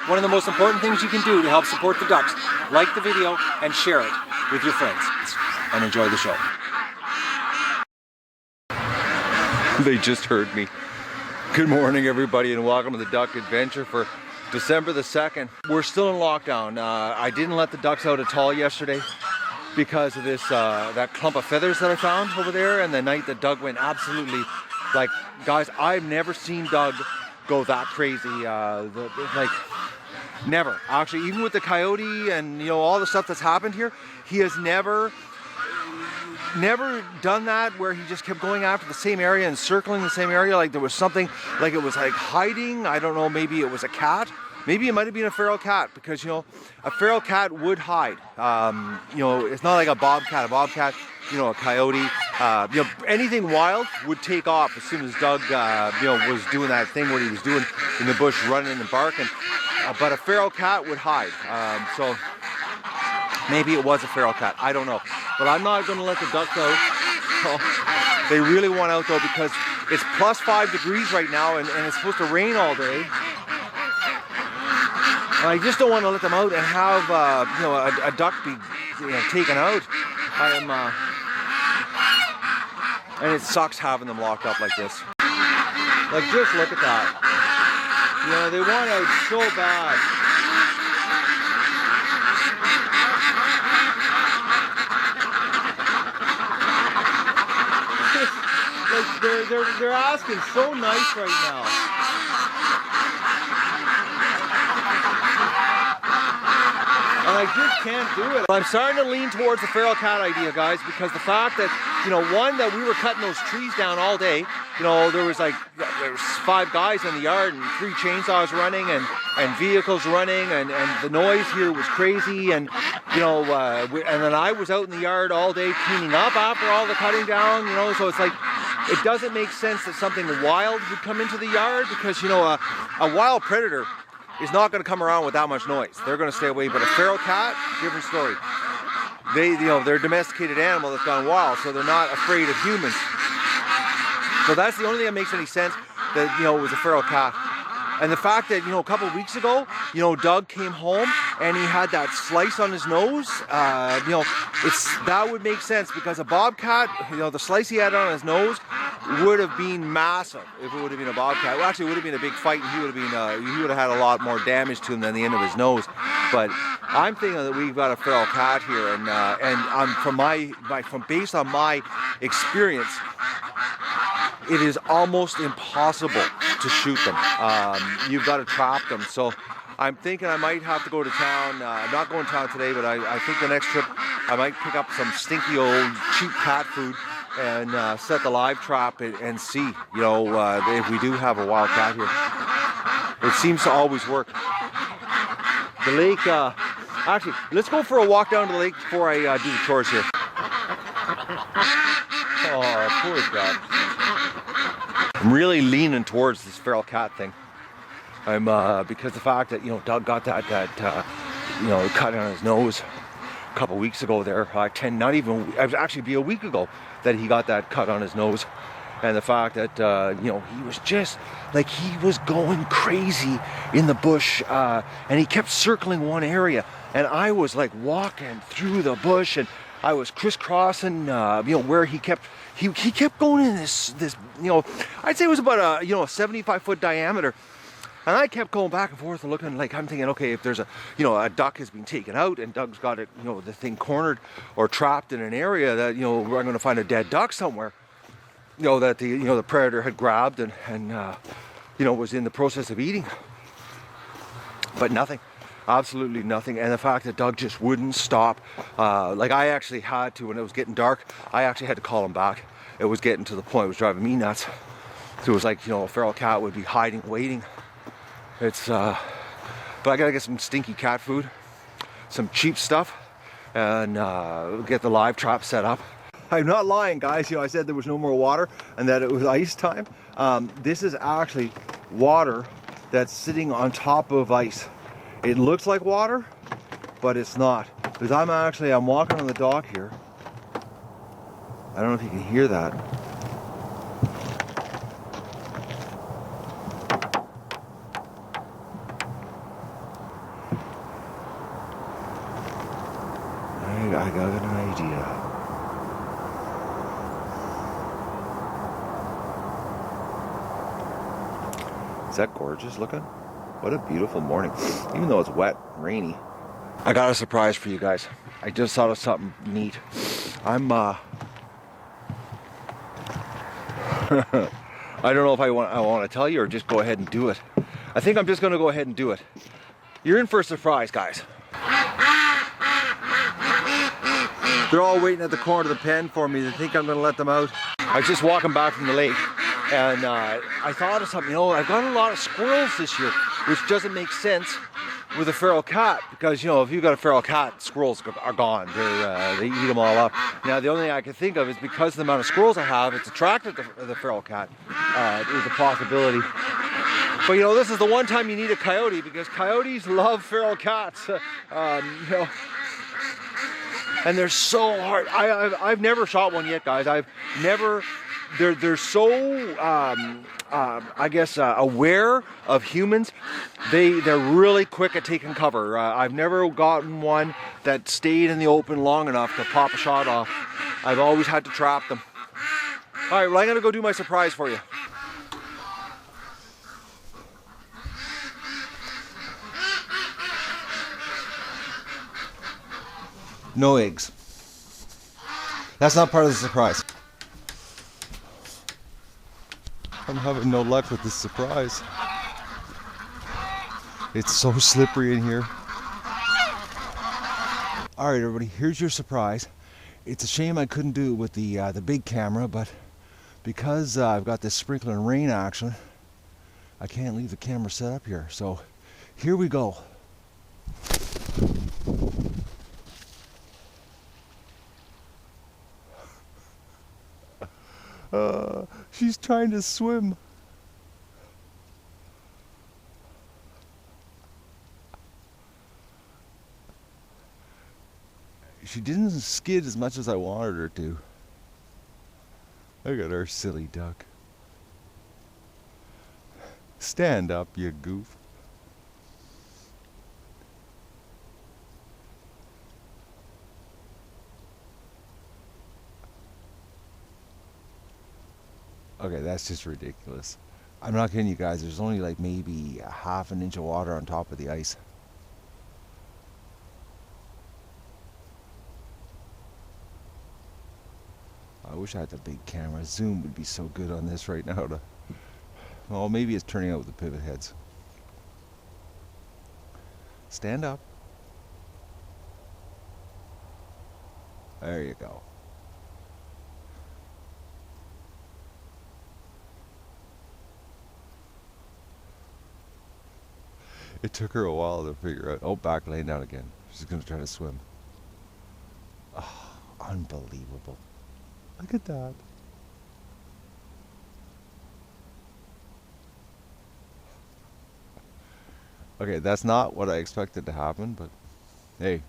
one of the most important things you can do to help support the ducks, like the video and share it with your friends. And enjoy the show. They just heard me. Good morning, everybody, and welcome to the Duck Adventure for December the 2nd. We're still in lockdown. I didn't let the ducks out at all yesterday because of this that clump of feathers that I found over there, and the night that Doug went absolutely, like, guys, I've never seen Doug go that crazy. Like, never. Actually, even with the coyote and, you know, all the stuff that's happened here, he has never done that where he just kept going after the same area and circling the same area like there was something, like it was like hiding. I don't know, maybe it was a cat. Maybe it might have been a feral cat, because, you know, a feral cat would hide. You know, it's not like a bobcat. A bobcat, you know, a coyote, you know, anything wild would take off as soon as Doug, you know, was doing that thing what he was doing in the bush, running and barking. But a feral cat would hide. So maybe it was a feral cat. I don't know. But I'm not going to let the ducks out. Oh, they really want out though, because it's plus 5 degrees right now, and it's supposed to rain all day. And I just don't want to let them out and have, you know, a duck be, you know, taken out. And it sucks having them locked up like this. Like, just look at that. You know, they want out so bad. Like, they're asking so nice right now. And I just can't do it. I'm starting to lean towards the feral cat idea, guys, because the fact that, you know, one, that we were cutting those trees down all day. You know, there was 5 guys in the yard and 3 chainsaws running and vehicles running, and the noise here was crazy. And, you know, and then I was out in the yard all day cleaning up after all the cutting down, you know, so it's like, it doesn't make sense that something wild would come into the yard, because, you know, a wild predator is not going to come around with that much noise. They're going to stay away. But a feral cat, different story. You know, they're a domesticated animal that's gone wild, so they're not afraid of humans. So that's the only thing that makes any sense, that, you know, it was a feral cat. And the fact that, you know, a couple of weeks ago, you know, Doug came home and he had that slice on his nose, you know, that would make sense, because a bobcat, you know, the slice he had on his nose would have been massive if it would have been a bobcat. Well, actually, it would have been a big fight, and he would have had a lot more damage to him than the end of his nose. But I'm thinking that we've got a feral cat here, and based on my experience, it is almost impossible to shoot them. You've got to trap them. So I'm thinking I might have to go to town. I'm not going to town today, but I think the next trip I might pick up some stinky old cheap cat food and set the live trap and see, you know, if we do have a wild cat here. It seems to always work. The lake, actually, let's go for a walk down to the lake before I do the chores here. Oh, poor guy. I'm really leaning towards this feral cat thing. I'm because the fact that, you know, Doug got that you know, cut on his nose a couple weeks ago there. It was actually be a week ago that he got that cut on his nose. And the fact that, you know, he was just, like, he was going crazy in the bush, and he kept circling one area. And I was, like, walking through the bush, and I was crisscrossing, you know, where he kept going in this, you know, I'd say it was about a 75-foot diameter. And I kept going back and forth and looking, like, I'm thinking, okay, if there's a duck has been taken out and Doug's got it, you know, the thing cornered or trapped in an area that, you know, we're going to find a dead duck somewhere, you know, that the predator had grabbed and you know, was in the process of eating. But nothing, absolutely nothing. And the fact that Doug just wouldn't stop, like, I actually had to, when it was getting dark, I actually had to call him back. It was getting to the point, it was driving me nuts. So it was like, you know, a feral cat would be hiding, waiting. It's, but I gotta get some stinky cat food, some cheap stuff, and get the live trap set up. I'm not lying, guys. You know, I said there was no more water and that it was ice time. This is actually water that's sitting on top of ice. It looks like water, but it's not. Because I'm walking on the dock here. I don't know if you can hear that. I got an idea. Is that gorgeous looking? What a beautiful morning. Even though it's wet, rainy. I got a surprise for you guys. I just thought of something neat. I'm I don't know if I want to tell you or just go ahead and do it. I think I'm just going to go ahead and do it. You're in for a surprise, guys. They're all waiting at the corner of the pen for me. They think I'm going to let them out. I was just walking back from the lake, and I thought of something. You know, I've got a lot of squirrels this year, which doesn't make sense with a feral cat, because you know, if you've got a feral cat, squirrels are gone. They eat them all up. Now the only thing I can think of is because of the amount of squirrels I have, it's attracted the feral cat. Is a possibility. But you know, this is the one time you need a coyote, because coyotes love feral cats. You know, and they're so hard. I've never shot one yet, guys. I've never. They're so I guess aware of humans. They're really quick at taking cover. I've never gotten one that stayed in the open long enough to pop a shot off. I've always had to trap them. All right, well, I'm gonna go do my surprise for you. No eggs. That's not part of the surprise. I'm having no luck with this surprise. It's so slippery in here. All right, everybody, here's your surprise. It's a shame I couldn't do it with the big camera, but because I've got this sprinkler and rain action, I can't leave the camera set up here. So here we go. She's trying to swim. She didn't skid as much as I wanted her to. Look at our silly duck. Stand up, you goof. Okay, that's just ridiculous. I'm not kidding you guys, there's only like maybe a half an inch of water on top of the ice. I wish I had the big camera. Zoom would be so good on this right now. Well, maybe it's turning out with the pivot heads. Stand up. There you go. It took her a while to figure out. Oh, back laying down again. She's going to try to swim. Oh, unbelievable. Look at that. Okay, that's not what I expected to happen, but hey,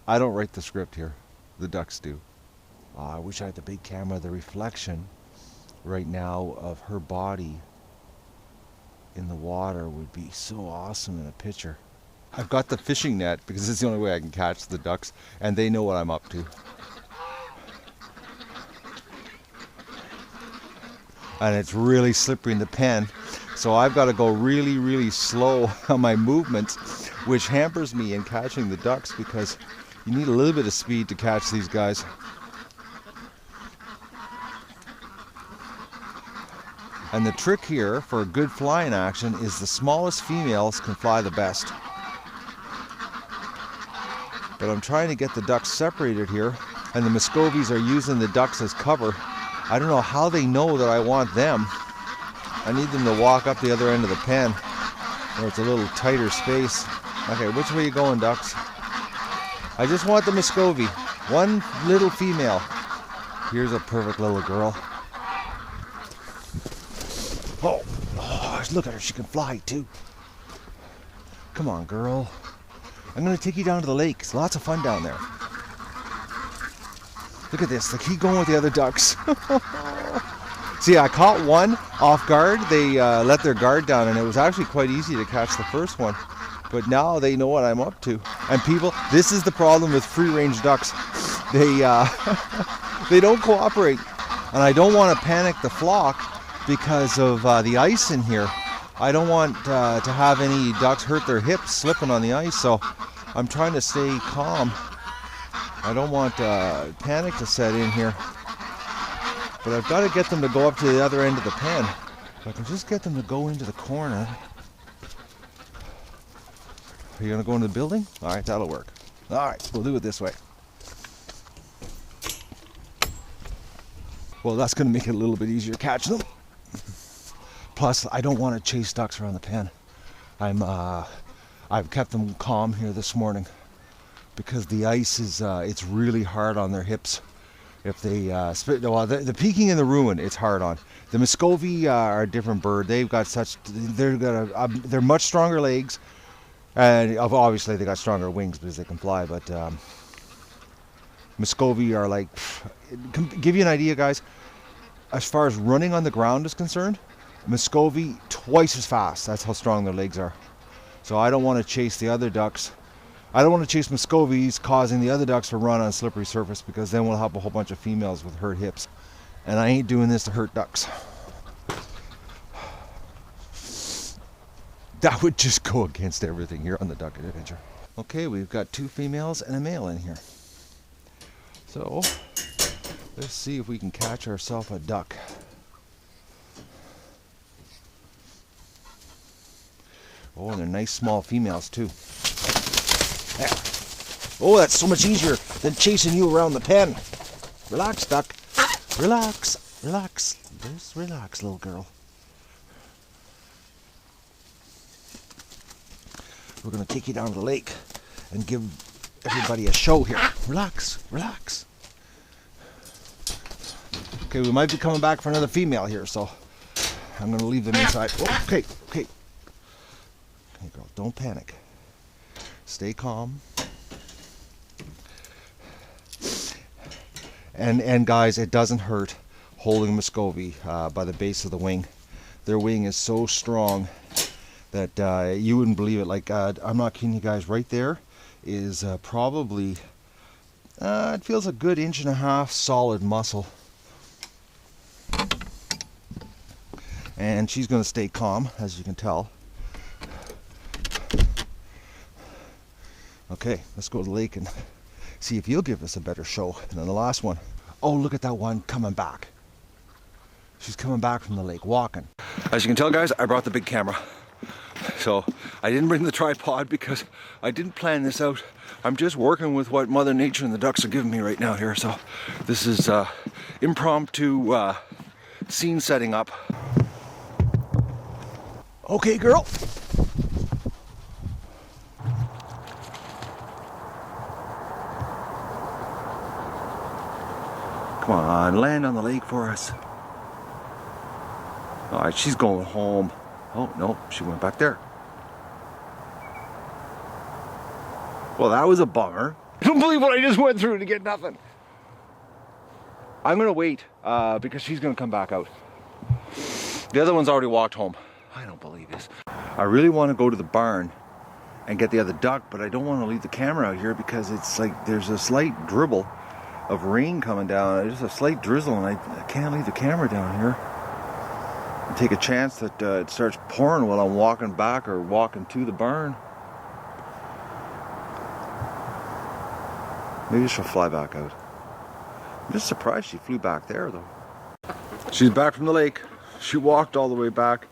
I don't write the script here. The ducks do. I wish I had the big camera. The reflection right now of her body in the water would be so awesome in a picture. I've got the fishing net because it's the only way I can catch the ducks, and they know what I'm up to. And it's really slippery in the pen, so I've got to go really, really slow on my movements, which hampers me in catching the ducks because you need a little bit of speed to catch these guys. And the trick here for a good flying action is the smallest females can fly the best. But I'm trying to get the ducks separated here, and the Muscovies are using the ducks as cover. I don't know how they know that I want them. I need them to walk up the other end of the pen where it's a little tighter space. Okay, which way are you going, ducks? I just want the Muscovy. One little female. Here's a perfect little girl. Oh, look at her. She can fly too. Come on, girl. I'm going to take you down to the lake. It's lots of fun down there. Look at this. They keep going with the other ducks. See, I caught one off guard. They let their guard down, and it was actually quite easy to catch the first one. But now they know what I'm up to. And people, this is the problem with free-range ducks. They they don't cooperate. And I don't want to panic the flock because of the ice in here. I don't want to have any ducks hurt their hips slipping on the ice, so I'm trying to stay calm. I don't want panic to set in here. But I've got to get them to go up to the other end of the pen. If I can just get them to go into the corner. Are you going to go into the building? All right, that'll work. All right, we'll do it this way. Well, that's going to make it a little bit easier catching them. Plus, I don't want to chase ducks around the pen. I've kept them calm here this morning because the ice is it's really hard on their hips. If they the peaking and the ruin, it's hard on. The Muscovy are a different bird. They've got they're much stronger legs, and obviously they got stronger wings because they can fly. But Muscovy are like, give you an idea, guys. As far as running on the ground is concerned, Muscovy twice as fast. That's how strong their legs are. So I don't want to chase the other ducks. I don't want to chase Muscovies, causing the other ducks to run on a slippery surface, because then we'll have a whole bunch of females with hurt hips. And I ain't doing this to hurt ducks. That would just go against everything here on the Duck Adventure. Okay, we've got 2 females and a male in here. So, let's see if we can catch ourselves a duck. Oh, and they're nice small females too. There. Oh, that's so much easier than chasing you around the pen. Relax, duck. Relax, relax. Just relax, little girl. We're going to take you down to the lake and give everybody a show here. Relax, relax. Okay, we might be coming back for another female here, so I'm going to leave them inside. Oh, okay, okay. Okay, girl, don't panic. Stay calm. And guys, it doesn't hurt holding Muscovy by the base of the wing. Their wing is so strong that you wouldn't believe it. Like, I'm not kidding you guys, right there is probably, it feels a good 1.5 inch solid muscle. And she's going to stay calm, as you can tell. Okay, let's go to the lake and see if you'll give us a better show than the last one. Oh, look at that one coming back. She's coming back from the lake, walking. As you can tell, guys, I brought the big camera. So I didn't bring the tripod because I didn't plan this out. I'm just working with what Mother Nature and the ducks are giving me right now here. So this is impromptu scene setting up. Okay, girl. Come on, land on the lake for us. All right, she's going home. Oh, no, she went back there. Well, that was a bummer. I don't believe what I just went through to get nothing. I'm gonna wait because she's gonna come back out. The other one's already walked home. I don't believe this. I really want to go to the barn and get the other duck, but I don't want to leave the camera out here because it's like there's a slight dribble of rain coming down. There's a slight drizzle, and I can't leave the camera down here and take a chance that it starts pouring while I'm walking back or walking to the barn. Maybe she'll fly back out. I'm just surprised she flew back there, though. She's back from the lake. She walked all the way back.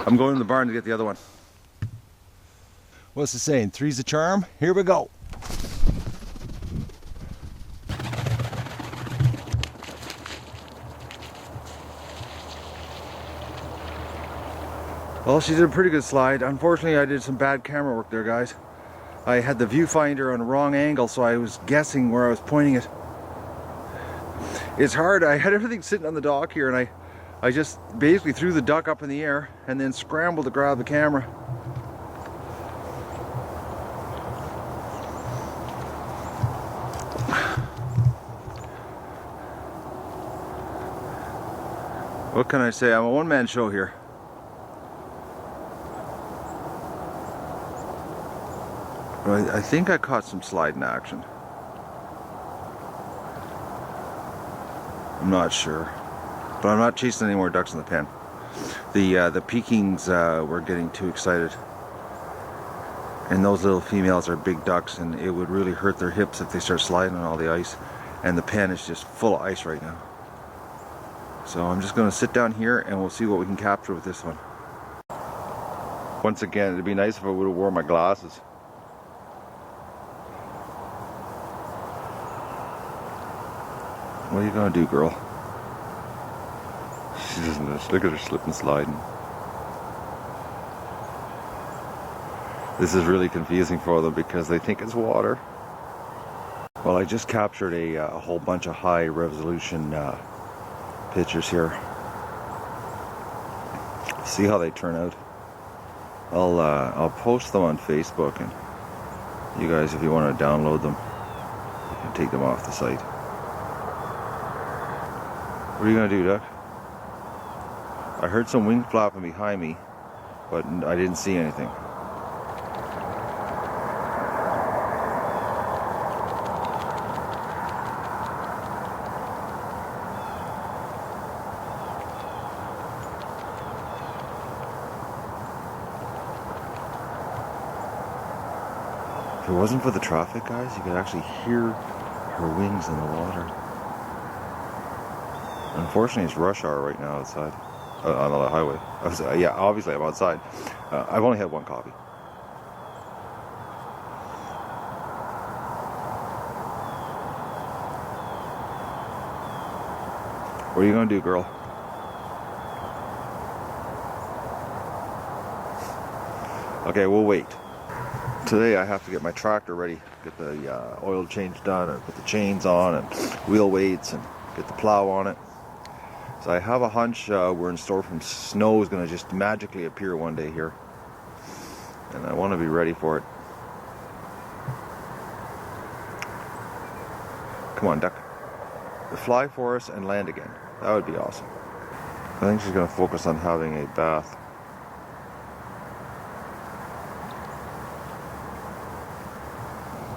I'm going to the barn to get the other one. What's the saying? Three's a charm? Here we go. Well, she did a pretty good slide. Unfortunately, I did some bad camera work there, guys. I had the viewfinder on the wrong angle, so I was guessing where I was pointing it. It's hard. I had everything sitting on the dock here, and I just basically threw the duck up in the air and then scrambled to grab the camera. What can I say? I'm a one-man show here. But I think I caught some sliding action. I'm not sure. But I'm not chasing any more ducks in the pen. The Pekings were getting too excited. And those little females are big ducks, and it would really hurt their hips if they start sliding on all the ice. And the pen is just full of ice right now. So I'm just going to sit down here and we'll see what we can capture with this one. Once again, it'd be nice if I would have worn my glasses. What are you going to do, girl? She doesn't, look at her slip and sliding. This is really confusing for them because they think it's water. Well, I just captured a whole bunch of high resolution pictures here. See how they turn out. I'll post them on Facebook, and you guys, if you want to download them, you can take them off the site. What are you gonna do, duck? I heard some wings flapping behind me, but I didn't see anything. If it wasn't for the traffic, guys, you could actually hear her wings in the water. Unfortunately, it's rush hour right now outside on the highway. Yeah, obviously I'm outside. I've only had one coffee. What are you gonna do, girl? Okay, we'll wait. Today I have to get my tractor ready, get the oil change done, and put the chains on, and wheel weights, and get the plow on it. So I have a hunch we're in store from snow is going to just magically appear one day here. And I want to be ready for it. Come on, duck. Fly for us and land again. That would be awesome. I think she's going to focus on having a bath.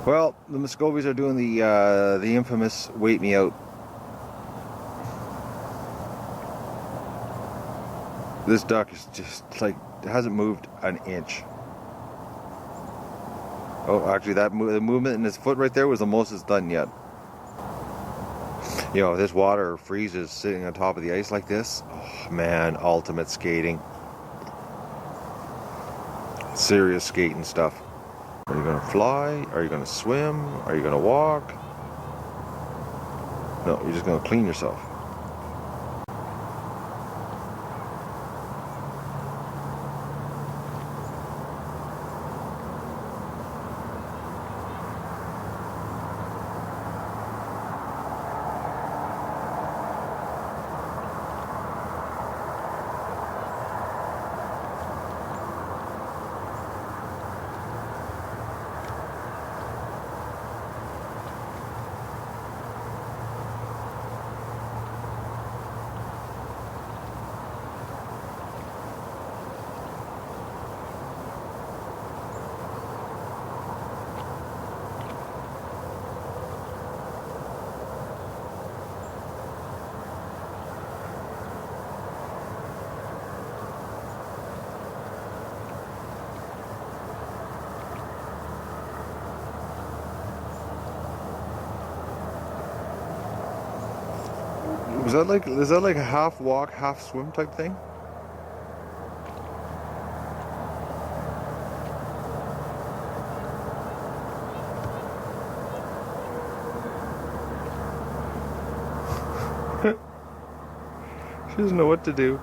Well, the Muscovies are doing the infamous wait me out. This duck is just like, it hasn't moved an inch. Oh, actually the movement in his foot right there was the most it's done yet. You know, if this water freezes sitting on top of the ice like this, oh man, ultimate skating. Serious skating stuff. Are you gonna fly? Are you gonna swim? Are you gonna walk? No, you're just gonna clean yourself. Is that like a half walk, half swim type thing? She doesn't know what to do.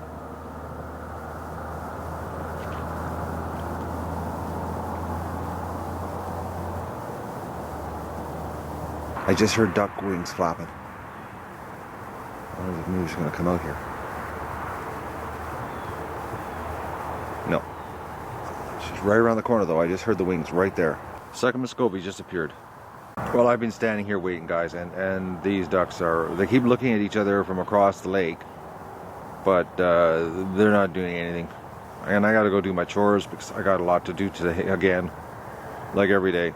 I just heard duck wings flapping. I wonder if Moo's going to come out here. No. She's right around the corner though. I just heard the wings right there. Second Muscovy just appeared. Well, I've been standing here waiting, guys, and these ducks they keep looking at each other from across the lake, but they're not doing anything. And I got to go do my chores because I got a lot to do today again. like every day.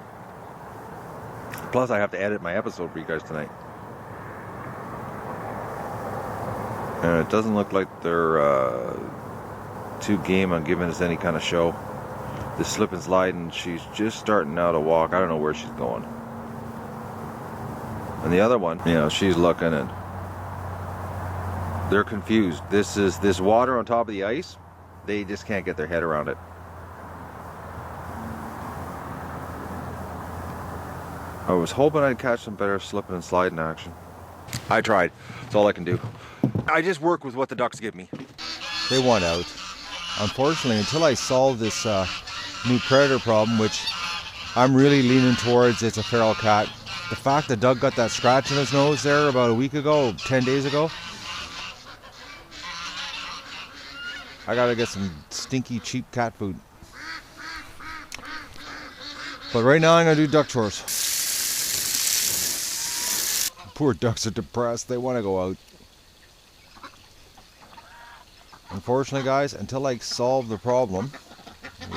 Plus I have to edit my episode for you guys tonight. And it doesn't look like they're too game on giving us any kind of show. The slip and slide, and she's just starting now to walk. I don't know where she's going. And the other one, you know, she's looking and they're confused. This water on top of the ice, they just can't get their head around it. I was hoping I'd catch some better slipping and sliding action. I tried. That's all I can do. I just work with what the ducks give me. They want out. Unfortunately, until I solve this new predator problem, which I'm really leaning towards, it's a feral cat. The fact that Doug got that scratch in his nose there about a week ago, 10 days ago, I gotta get some stinky, cheap cat food. But right now I'm gonna do duck chores. Poor ducks are depressed. They want to go out. Unfortunately, guys, until I solve the problem,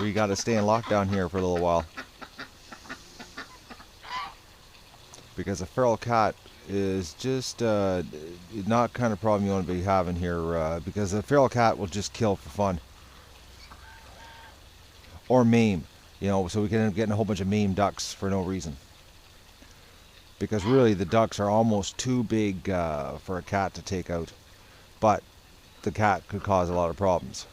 we got to stay in lockdown here for a little while. Because a feral cat is just not kind of problem you want to be having here. Because a feral cat will just kill for fun. Or maim. You know, so we can end up getting a whole bunch of maimed ducks for no reason. Because really the ducks are almost too big for a cat to take out. But the cat could cause a lot of problems.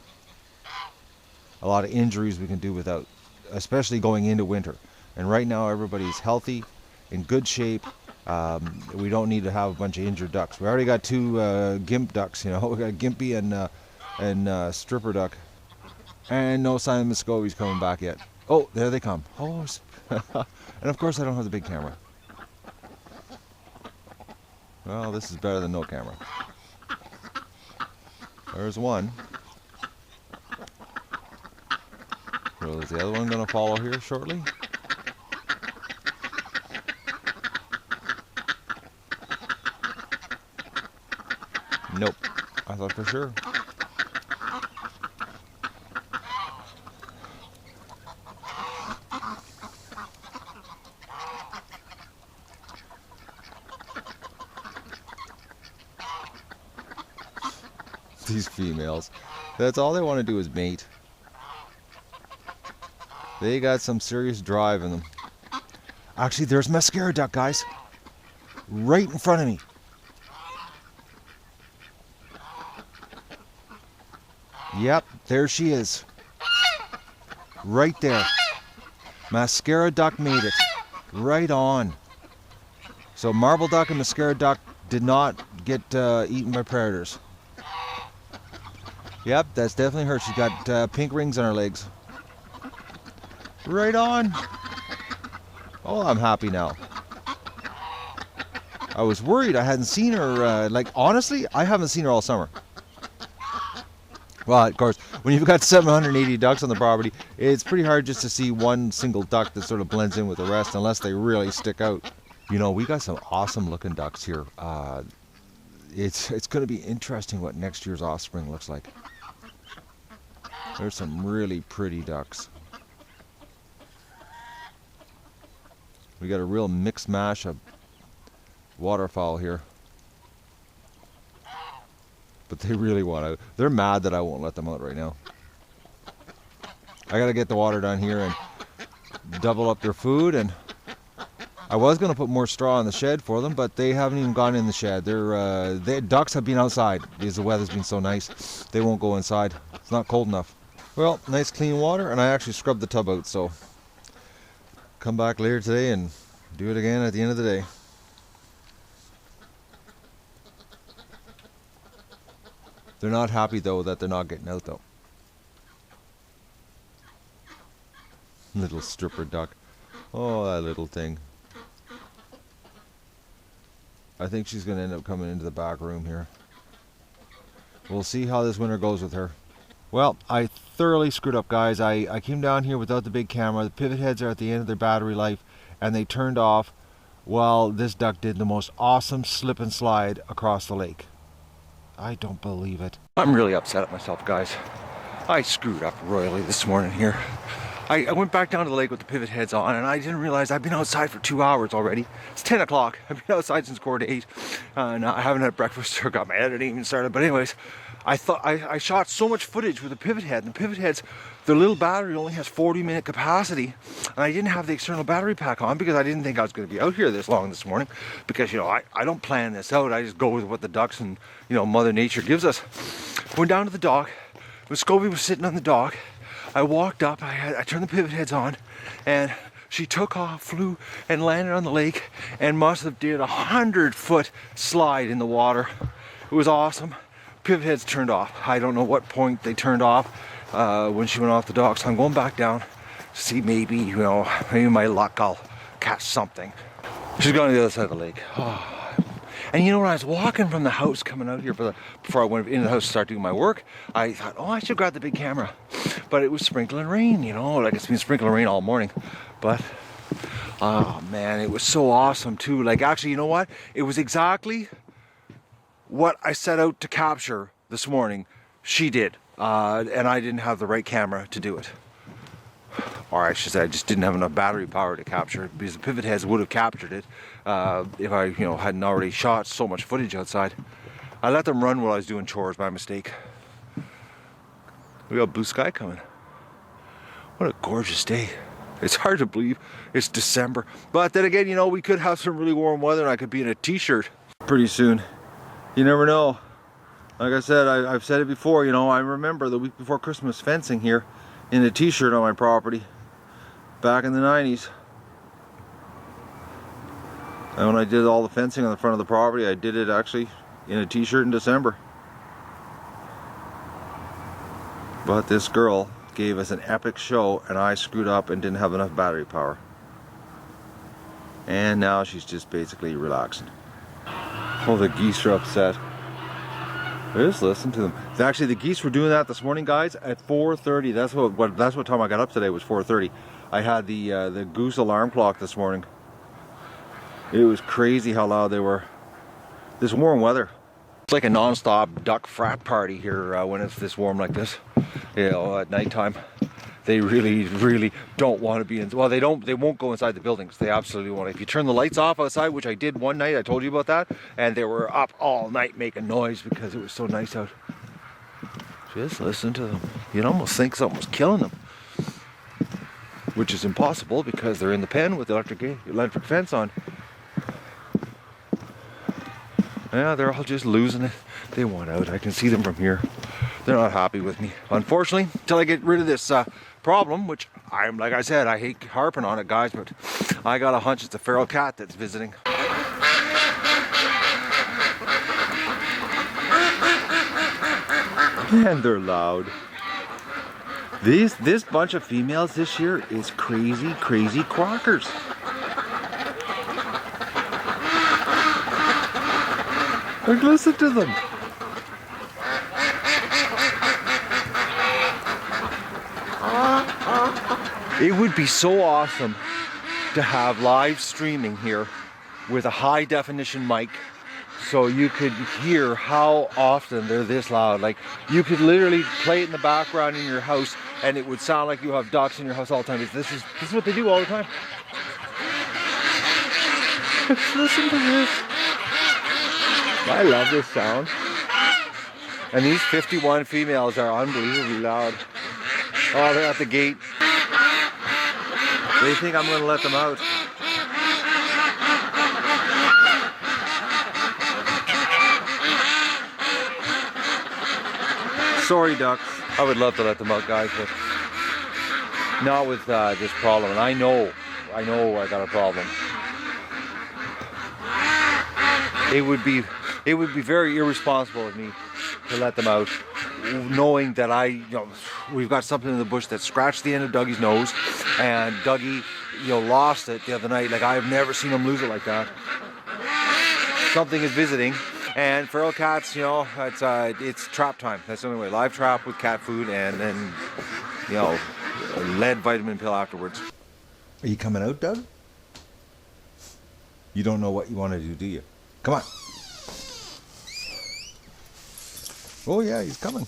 A lot of injuries we can do without, especially going into winter. And right now everybody's healthy, in good shape. We don't need to have a bunch of injured ducks. We already got two gimp ducks, you know. We got Gimpy and Stripper duck. And no sign of Muscovy's coming back yet. Oh, there they come. Oh, and of course I don't have the big camera. Well, this is better than no camera. There's one. So is the other one going to follow here shortly? Nope. I thought for sure. These females, that's all they want to do is mate. They got some serious drive in them. Actually, there's mascara duck, guys, right in front of me. Yep, there she is, right there. Mascara duck made it right on. So marble duck and mascara duck did not get eaten by predators. Yep, that's definitely her. She's got pink rings on her legs. Right on. Oh, I'm happy now. I was worried I hadn't seen her. Like, honestly, I haven't seen her all summer. Well, of course, when you've got 780 ducks on the property, it's pretty hard just to see one single duck that sort of blends in with the rest unless they really stick out. You know, we got some awesome looking ducks here. It's going to be interesting what next year's offspring looks like. There's some really pretty ducks. We got a real mixed mash of waterfowl here. But they really want to. They're mad that I won't let them out right now. I got to get the water down here and double up their food. And I was going to put more straw in the shed for them, but they haven't even gone in the shed. Their ducks have been outside because the weather's been so nice. They won't go inside. It's not cold enough. Well, nice clean water, and I actually scrubbed the tub out, so come back later today and do it again at the end of the day. They're not happy though that they're not getting out though. Little stripper duck. Oh, that little thing. I think she's going to end up coming into the back room here. We'll see how this winter goes with her. Well, I thoroughly screwed up, guys. I came down here without the big camera. The pivot heads are at the end of their battery life, and they turned off while this duck did the most awesome slip and slide across the lake. I don't believe it. I'm really upset at myself, guys. I screwed up royally this morning here. I went back down to the lake with the pivot heads on, and I didn't realize I've been outside for 2 hours already. It's 10 o'clock. I've been outside since 8:15, and I haven't had breakfast or got my editing even started. But anyways, I thought I shot so much footage with the pivot head, and the pivot heads, the little battery only has 40-minute capacity, and I didn't have the external battery pack on because I didn't think I was going to be out here this long this morning, because, you know, I don't plan this out. I just go with what the ducks and, you know, Mother Nature gives us. Went down to the dock. Scobie was sitting on the dock. I walked up, I turned the pivot heads on, and she took off, flew, and landed on the lake, and must have did a 100-foot slide in the water. It was awesome. Pivot heads turned off. I don't know what point they turned off when she went off the dock, so I'm going back down to see maybe, you know, maybe my luck, I'll catch something. She's gone to the other side of the lake. Oh. And you know, when I was walking from the house coming out here before I went into the house to start doing my work, I thought, oh, I should grab the big camera. But it was sprinkling rain, you know, like it's been sprinkling rain all morning. But, oh man, it was so awesome too. Like, actually, you know what? It was exactly what I set out to capture this morning. She did. And I didn't have the right camera to do it. Or I should say, I just didn't have enough battery power to capture it, because the pivot heads would have captured it if I, you know, hadn't already shot so much footage outside. I let them run while I was doing chores by mistake. We got blue sky coming. What a gorgeous day. It's hard to believe it's December. But then again, you know, we could have some really warm weather and I could be in a t-shirt pretty soon. You never know. Like I said, I've said it before, you know, I remember the week before Christmas fencing here in a t-shirt on my property back in the 90s. And when I did all the fencing on the front of the property, I did it actually in a t-shirt in December. But this girl gave us an epic show, and I screwed up and didn't have enough battery power. And now she's just basically relaxing. Oh, the geese are upset. Just listen to them. Actually, the geese were doing that this morning, guys, at 4:30. That's what time I got up today, was 4:30. I had the goose alarm clock this morning. It was crazy how loud they were. This warm weather. It's like a non-stop duck frat party here when it's this warm like this. You know, at nighttime. They really don't want to be in. Well, they won't go inside the buildings. They absolutely won't. If you turn the lights off outside, which I did one night, I told you about that, and they were up all night making noise because it was so nice out. Just listen to them. You'd almost think something was killing them, which is impossible because they're in the pen with the electric fence on. Yeah, they're all just losing it. They want out. I can see them from here. They're not happy with me, unfortunately, until I get rid of this problem, which like I said, I hate harping on it, guys, but I got a hunch it's a feral cat that's visiting. And they're loud. This bunch of females this year is crazy quackers. Like, listen to them. It would be so awesome to have live streaming here with a high definition mic, so you could hear how often they're this loud. Like, you could literally play it in the background in your house and it would sound like you have ducks in your house all the time. This is what they do all the time. Listen to this. I love this sound. And these 51 females are unbelievably loud. Oh, they're at the gate. They think I'm going to let them out. Sorry, ducks. I would love to let them out, guys, but not with this problem. And I know I got a problem. It would be very irresponsible of me to let them out, knowing that we've got something in the bush that scratched the end of Dougie's nose, and Dougie, lost it the other night. Like, I've never seen him lose it like that. Something is visiting, and feral cats, it's trap time. That's the only way. Live trap with cat food, and then, a lead vitamin pill afterwards. Are you coming out, Doug? You don't know what you want to do you? Come on. Oh yeah, he's coming.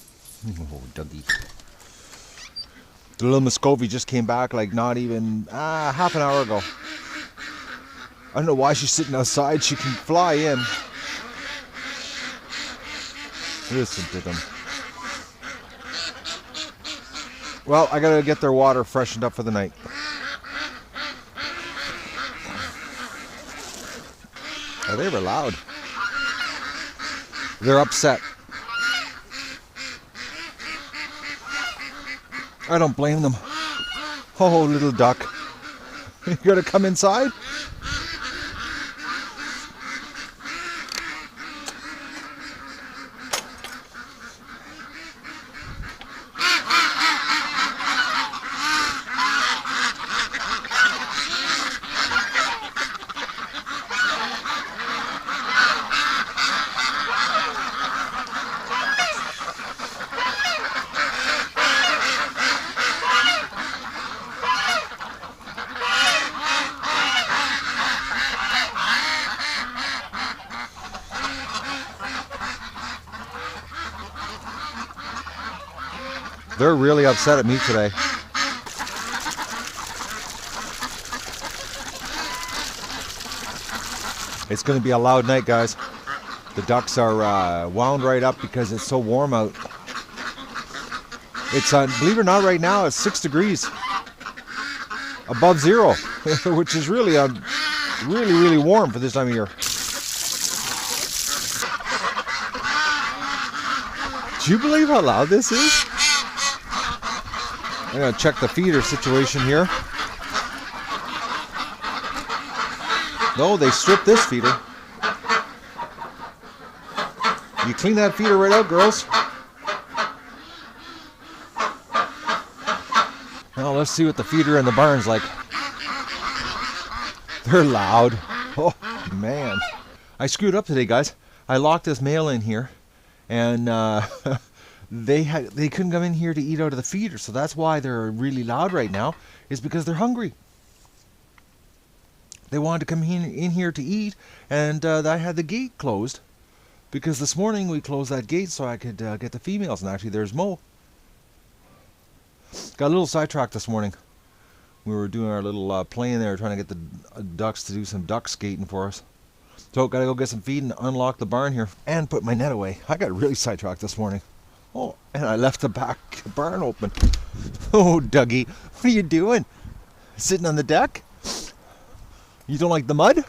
Oh, Dougie. The little Muscovy just came back like not even half an hour ago. I don't know why she's sitting outside. She can fly in. Listen to them. Well, I gotta get their water freshened up for the night. Oh, they were loud. They're upset. I don't blame them. Oh, little duck. You gotta come inside? They're really upset at me today. It's going to be a loud night, guys. The ducks are wound right up because it's so warm out. It's, believe it or not, right now it's 6 degrees above zero, which is really, really warm for this time of year. Do you believe how loud this is? I'm going to check the feeder situation here. No, they stripped this feeder. You clean that feeder right out, girls. Now let's see what the feeder in the barn's like. They're loud. Oh, man. I screwed up today, guys. I locked this male in here, and they couldn't come in here to eat out of the feeder, so that's why they're really loud right now, is because they're hungry. They wanted to come in here to eat, and I had the gate closed, because this morning we closed that gate so I could get the females, and actually there's Mo. Got a little sidetracked this morning. We were doing our little playing there, trying to get the ducks to do some duck skating for us. So gotta go get some feed and unlock the barn here, and put my net away. I got really sidetracked this morning. Oh, and I left the back barn open. Oh, Dougie, what are you doing? Sitting on the deck? You don't like the mud?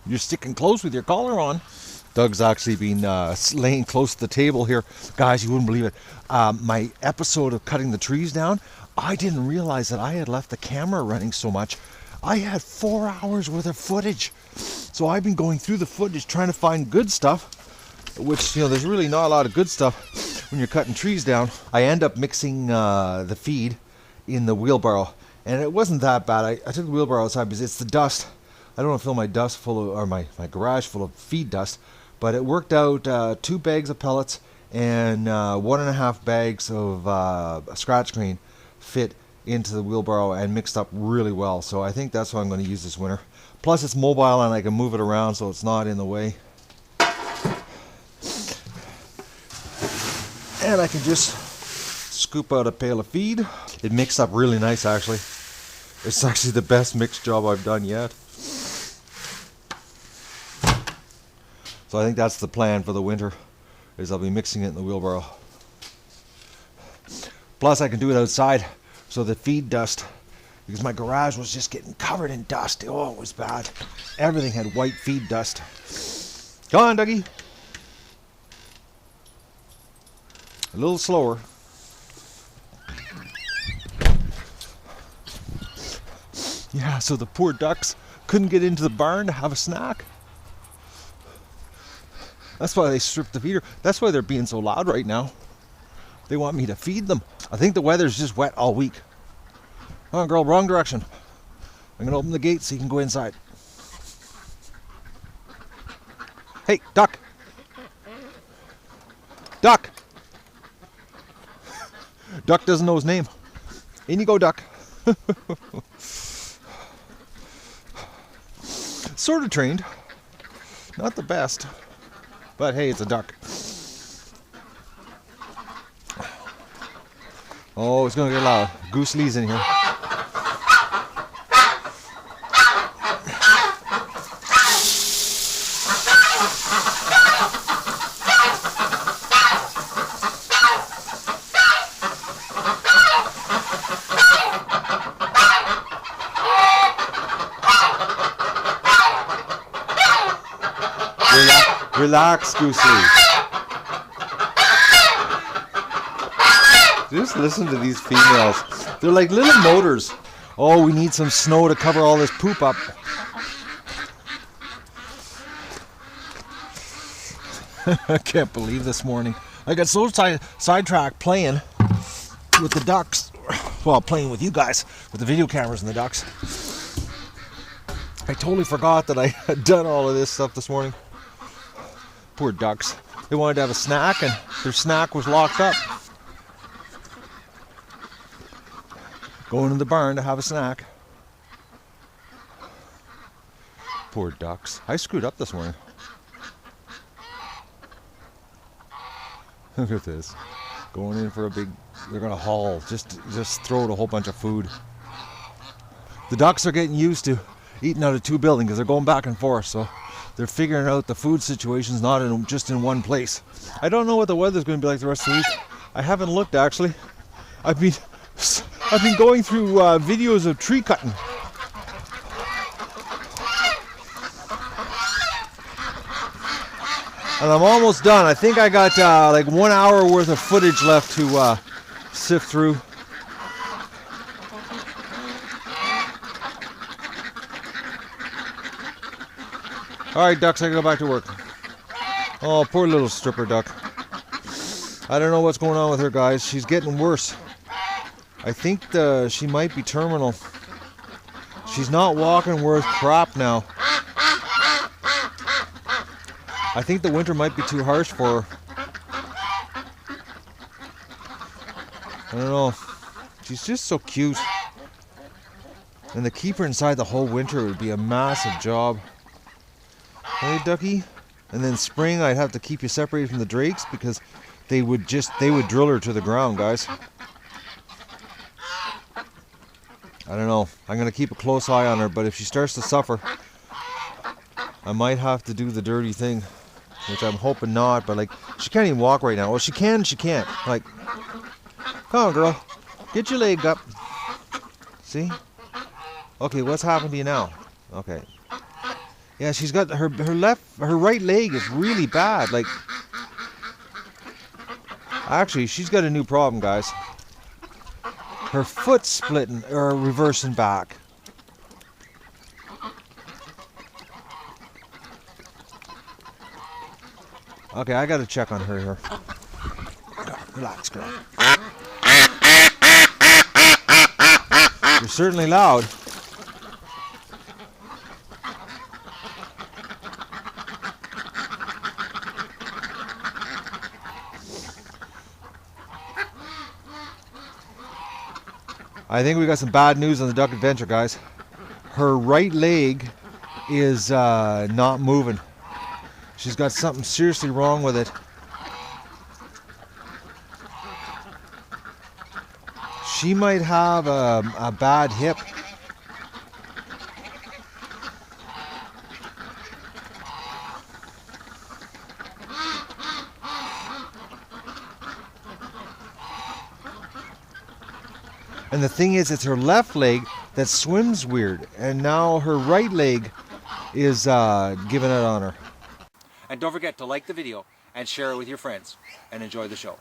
You're sticking close with your collar on. Doug's actually been laying close to the table here. Guys, you wouldn't believe it. My episode of cutting the trees down, I didn't realize that I had left the camera running so much. I had 4 hours worth of footage. So I've been going through the footage trying to find good stuff, which, you know, there's really not a lot of good stuff when you're cutting trees down. I end up mixing the feed in the wheelbarrow, and it wasn't that bad. I took the wheelbarrow outside because it's the dust. I don't want to fill my dust full of, or my garage full of feed dust, but it worked out 2 bags of pellets and 1.5 bags of scratch green fit into the wheelbarrow and mixed up really well. So I think that's what I'm going to use this winter. Plus it's mobile and I can move it around so it's not in the way. And I can just scoop out a pail of feed. It mixed up really nice, actually. It's actually the best mix job I've done yet. So I think that's the plan for the winter, is I'll be mixing it in the wheelbarrow. Plus I can do it outside, so the feed dust, because my garage was just getting covered in dust. Oh, it was bad. Everything had white feed dust. Come on, Dougie. A little slower. Yeah, so the poor ducks couldn't get into the barn to have a snack. That's why they stripped the feeder. That's why they're being so loud right now. They want me to feed them. I think the weather's just wet all week. Come on, girl, wrong direction. I'm going to open the gate so you can go inside. Hey, duck. Duck. Duck doesn't know his name. In you go, duck. Sort of trained. Not the best, but hey, it's a duck. Oh, it's gonna get loud. Goose Lee's in here. Relax, Goose Lee. Just listen to these females. They're like little motors. Oh, we need some snow to cover all this poop up. I can't believe this morning. I got so sidetracked playing with the ducks. Well, playing with you guys, with the video cameras and the ducks. I totally forgot that I had done all of this stuff this morning. Poor ducks. They wanted to have a snack and their snack was locked up. Going to the barn to have a snack. Poor ducks. I screwed up this morning. Look at this. Going in for a big, they're gonna haul, just throw out a whole bunch of food. The ducks are getting used to eating out of two buildings because they're going back and forth, so they're figuring out the food situation's not just in one place. I don't know what the weather's going to be like the rest of the week. I haven't looked actually. I've been going through videos of tree cutting. And I'm almost done. I think I got like 1 hour worth of footage left to sift through. Alright, ducks, I gotta go back to work. Oh, poor little stripper duck. I don't know what's going on with her, guys. She's getting worse. I think she might be terminal. She's not walking worth crap now. I think the winter might be too harsh for her. I don't know. She's just so cute. And to keep her inside the whole winter would be a massive job. Hey, ducky. And then spring, I'd have to keep you separated from the drakes because they would drill her to the ground, guys. I don't know. I'm going to keep a close eye on her, but if she starts to suffer, I might have to do the dirty thing, which I'm hoping not, but like, she can't even walk right now. Well, she can, she can't. Like, come on, girl. Get your leg up. See? Okay, what's happened to you now? Okay. Yeah, she's got her right leg is really bad. Like, actually, she's got a new problem, guys. Her foot's splitting or reversing back. Okay, I gotta check on her here. Relax, girl. You're certainly loud. I think we got some bad news on the duck adventure, guys. Her right leg is not moving. She's got something seriously wrong with it. She might have a bad hip. And the thing is, it's her left leg that swims weird, and now her right leg is giving it on her. And don't forget to like the video and share it with your friends, and enjoy the show.